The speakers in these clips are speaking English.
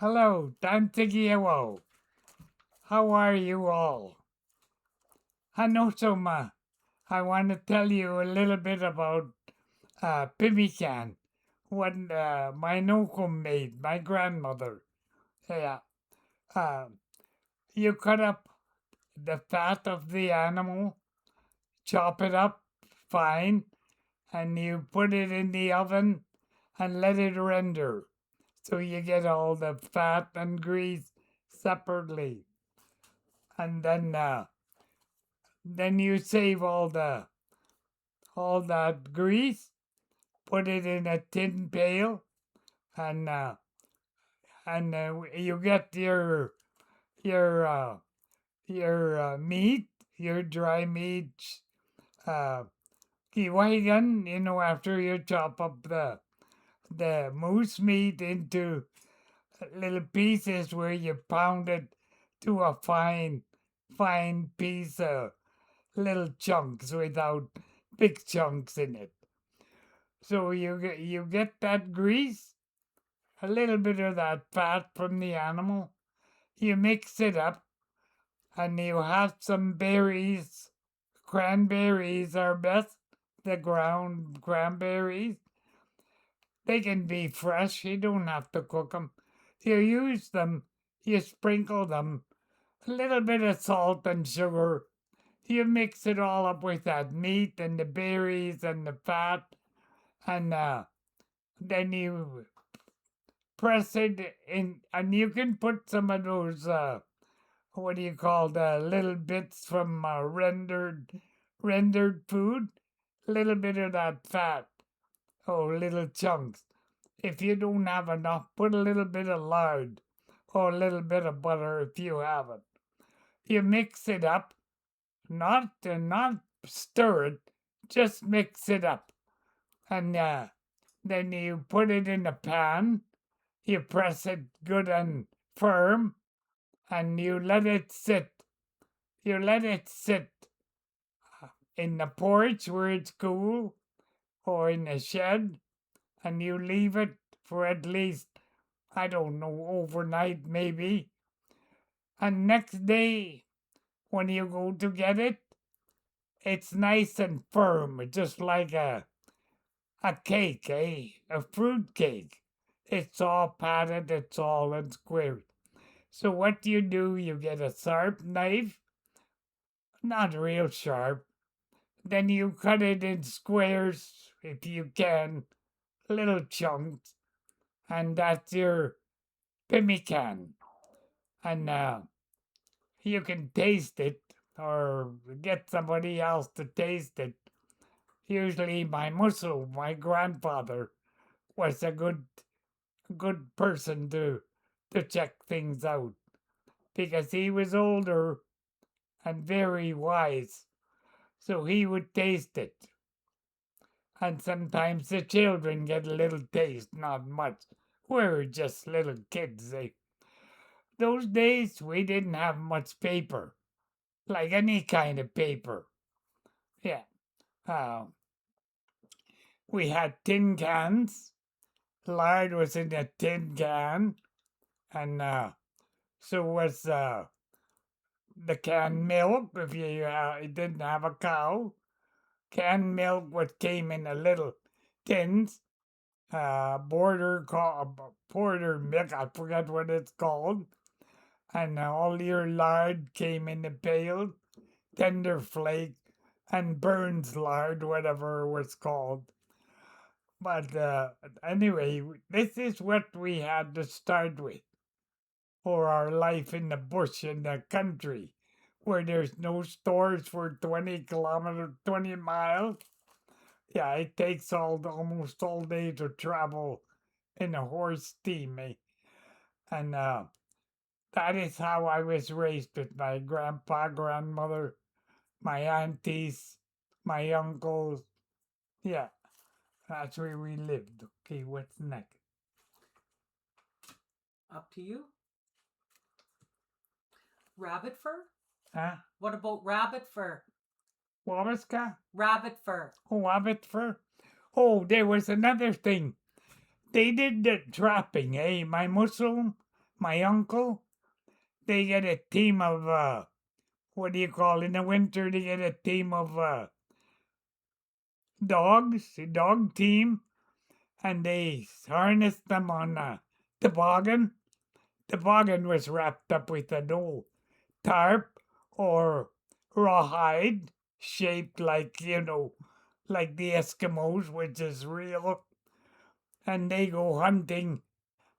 Hello, Tantigiawo. How are you all? Hanosoma. I want to tell you a little bit about Pemmican, what my Nocum made, my grandmother. Yeah. Uh, you cut up the fat of the animal, chop it up fine, and you put it in the oven and let it render. So you get all the fat and grease separately. And then you save all that grease, put it in a tin pail, and you get your meat, your dry meat, uh, kiwaigan. After you chop up the moose meat into little pieces, where you pound it to a fine piece of little chunks without big chunks in it. So you get that grease, a little bit of that fat from the animal. You mix it up, and you have some berries. Cranberries are best. The ground cranberries. They can be fresh. You don't have to cook them. You use them. You sprinkle them. A little bit of salt and sugar. You mix it all up with that meat and the berries and the fat, and then you press it in, and you can put some of those what do you call the little bits from rendered food, little bit of that fat, little chunks. If you don't have enough, put a little bit of lard or a little bit of butter if you have it. You mix it up, not stir it, just mix it up, and then you put it in a pan. You press it good and firm, and you let it sit. You let it sit in the porch where it's cool, or in the shed, and you leave it for at least, I don't know, overnight maybe. And next day, when you go to get it, it's nice and firm, just like a cake, a fruit cake. It's all patted, it's all in squares. So what you do, you get a sharp knife, not real sharp. Then you cut it in squares if you can, little chunks, and that's your pemmican. And you can taste it or get somebody else to taste it. Usually my muscle, my grandfather, was a good person to check things out, because he was older and very wise. So he would taste it. And sometimes the children get a little taste, not much. We're just little kids. Those days we didn't have much paper, like any kind of paper. Yeah. Uh, we had tin cans. Lard was in a tin can, and so was the canned milk. If you didn't have a cow, canned milk what came in a little tins. Porter milk. I forget what it's called. And all your lard came in the pail, tender flake, and Burns lard, whatever it was called. But anyway, this is what we had to start with for our life in the bush, in the country, where there's no stores for 20 miles. Yeah, it takes almost all day to travel in a horse team. And that is how I was raised, with my grandpa, grandmother, my aunties, my uncles. Yeah, that's where we lived. Okay, what's next? Up to you. Rabbit fur? Huh? What about rabbit fur? What was that? Rabbit fur. Oh, rabbit fur. Oh, there was another thing. They did the trapping, My Muslim, my uncle, they get a team of what do you call in the winter? They get a team of dogs, a dog team, and they harnessed them on a toboggan. Toboggan was wrapped up with an old tarp or rawhide shaped like, like the Eskimos, which is real. And they go hunting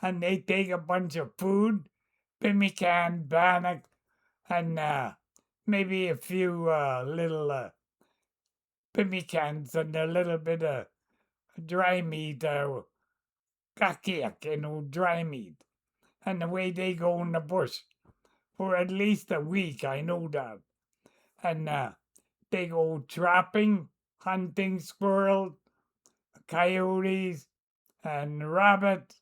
and they take a bunch of food, pemmican, bannock, and maybe a few little pemmicans and a little bit of dry meat, kakiak, dry meat. And the way they go in the bush for at least a week, I know that. And they go trapping, hunting squirrels, coyotes, and rabbits,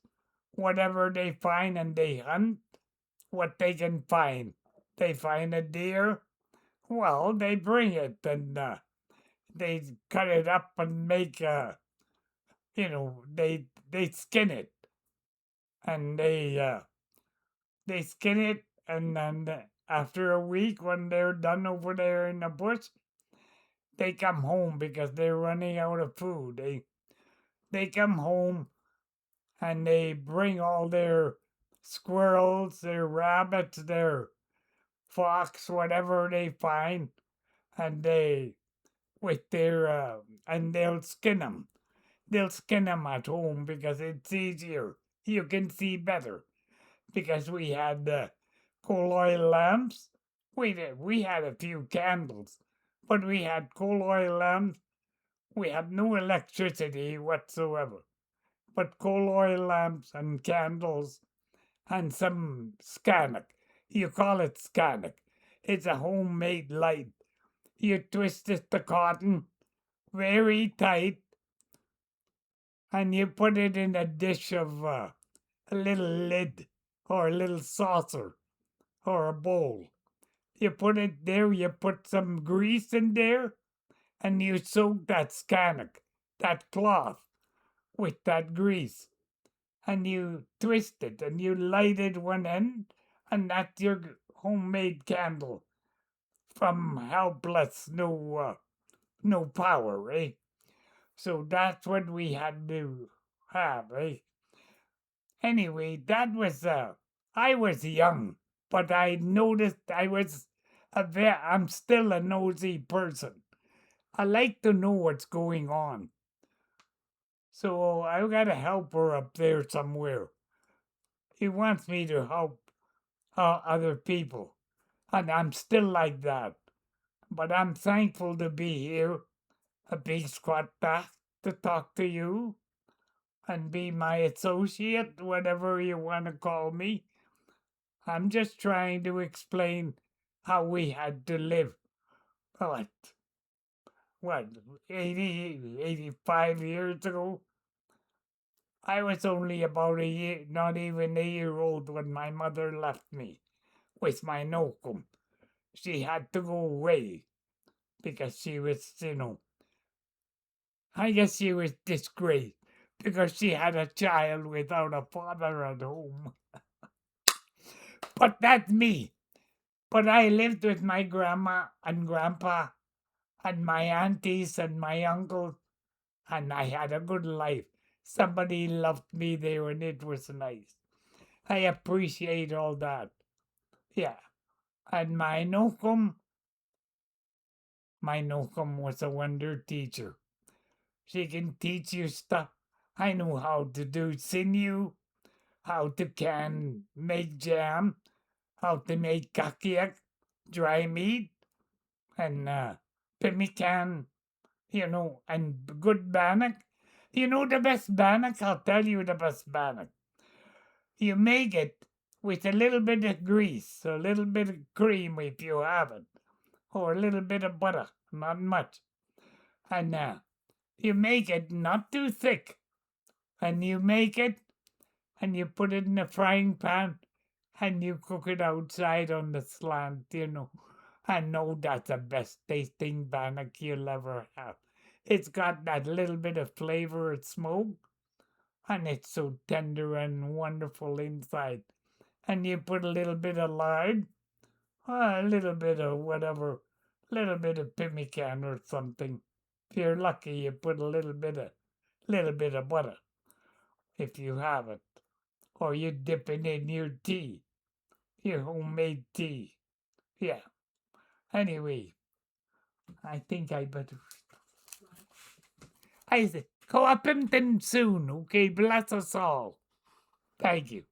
whatever they find, and they hunt what they can find. They find a deer, well, they bring it and they cut it up and make, they skin it and they skin it, and then after a week, when they're done over there in the bush, they come home because they're running out of food. They come home and they bring all their squirrels, their rabbits, their fox, whatever they find, and they with their and they'll skin them. They'll skin them at home because it's easier. You can see better because we had coal oil lamps. We had a few candles, but we had coal oil lamps. We had no electricity whatsoever, but coal oil lamps and candles and some scannic. You call it scannic. It's a homemade light. You twist it to cotton very tight and you put it in a dish of a little lid or a little saucer or a bowl. You put it there, you put some grease in there, and you soak that scannic, that cloth, with that grease. And you twist it and you light it one end, and that's your homemade candle from helpless, no power, eh? So that's what we had to have, eh? Anyway, that was I was young, but I noticed I'm still a nosy person. I like to know what's going on. So I got a helper up there somewhere. He wants me to help other people, and I'm still like that. But I'm thankful to be here, a big squat back to talk to you and be my associate, whatever you want to call me. I'm just trying to explain how we had to live. What, what, 85 years ago? I was only about a year, not even a year old when my mother left me with my Nocum. She had to go away because she was, I guess she was disgraced because she had a child without a father at home. But that's me. But I lived with my grandma and grandpa and my aunties and my uncles, and I had a good life. Somebody loved me there, and it was nice. I appreciate all that. Yeah. And my Nocum was a wonder teacher. She can teach you stuff. I know how to do sinew, how to make jam, how to make kakiak, dry meat, and pemmican, and good bannock. You know the best bannock? I'll tell you the best bannock. You make it with a little bit of grease, a little bit of cream if you have it, or a little bit of butter, not much. And you make it not too thick, and you make it and you put it in a frying pan and you cook it outside on the slant. I know that's the best tasting bannock you'll ever have. It's got that little bit of flavor of smoke, and it's so tender and wonderful inside. and you put a little bit of lard, a little bit of whatever, little bit of pemmican or something. If you're lucky, you put a little bit of butter if you have it, or you dip it in your tea, your homemade tea. Yeah. Anyway, I think I better. I say, go up and soon. Okay, bless us all. Thank you.